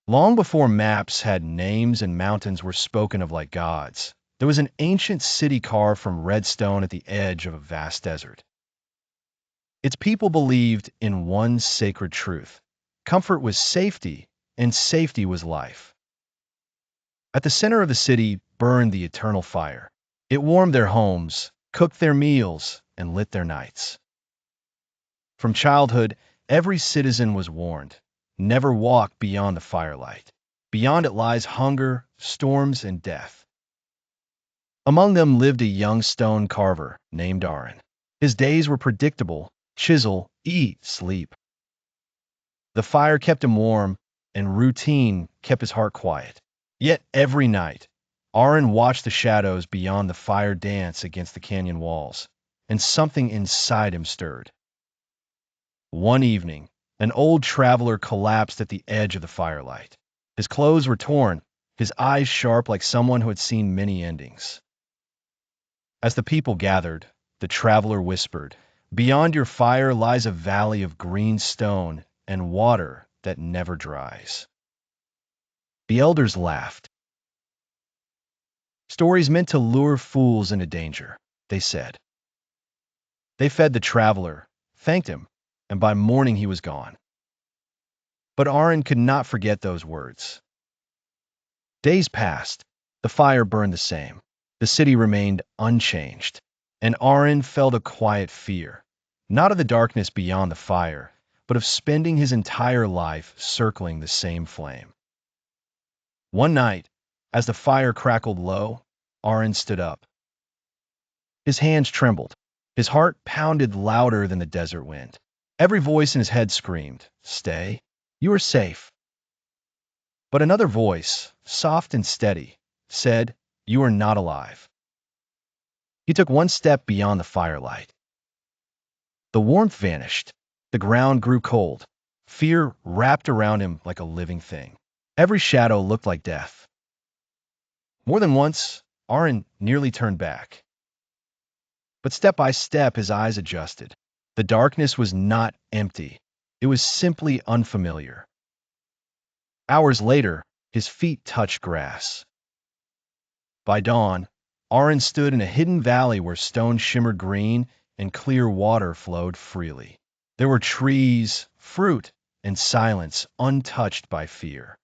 Long before maps had names and mountains were spoken of like gods, there was an ancient city carved from red stone at the edge of a vast desert. Its people believed in one sacred truth: comfort was safety, and safety was life. At the center of the city burned the eternal fire. It warmed their homes, cooked their meals, and lit their nights. From childhood, every citizen was warned: never walk beyond the firelight. Beyond it lies hunger, storms, and death. Among them lived a young stone carver named Arin. His days were predictable: chisel, eat, sleep. The fire kept him warm, and routine kept his heart quiet. Yet every night, Arin watched the shadows beyond the fire dance against the canyon walls, and something inside him stirred. One evening, an old traveler collapsed at the edge of the firelight. His clothes were torn, his eyes sharp like someone who had seen many endings. As the people gathered, the traveler whispered, "Beyond your fire lies a valley of green stone and water that never dries." The elders laughed. "Stories meant to lure fools into danger," they said. They fed the traveler, thanked him, and by morning he was gone. But Arin could not forget those words. Days passed. The fire burned the same. The city remained unchanged. And Arin felt a quiet fear, not of the darkness beyond the fire, but of spending his entire life circling the same flame. One night, as the fire crackled low, Arin stood up. His hands trembled. His heart pounded louder than the desert wind. Every voice in his head screamed, "Stay. You are safe." But another voice, soft and steady, said, "You are not alive." He took one step beyond the firelight. The warmth vanished. The ground grew cold. Fear wrapped around him like a living thing. Every shadow looked like death. More than once, Arin nearly turned back. But step by step, his eyes adjusted. The darkness was not empty. It was simply unfamiliar. Hours later, his feet touched grass. By dawn, Arin stood in a hidden valley where stone shimmered green and clear water flowed freely. There were trees, fruit, and silence untouched by fear.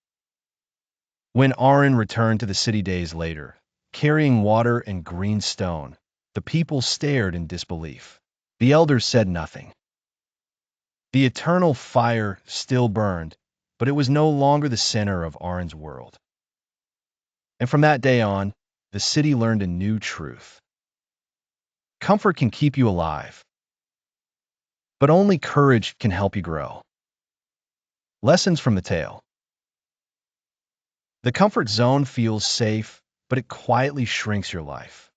When Arin returned to the city days later, carrying water and green stone, the people stared in disbelief. The elders said nothing. The eternal fire still burned, but it was no longer the center of Arin's world. And from that day on, the city learned a new truth. Comfort can keep you alive, but only courage can help you grow. Lessons from the tale. The comfort zone feels safe, but it quietly shrinks your life.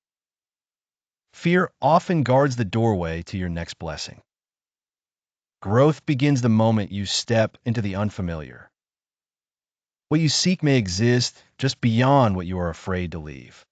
Fear often guards the doorway to your next blessing. Growth begins the moment you step into the unfamiliar. What you seek may exist just beyond what you are afraid to leave.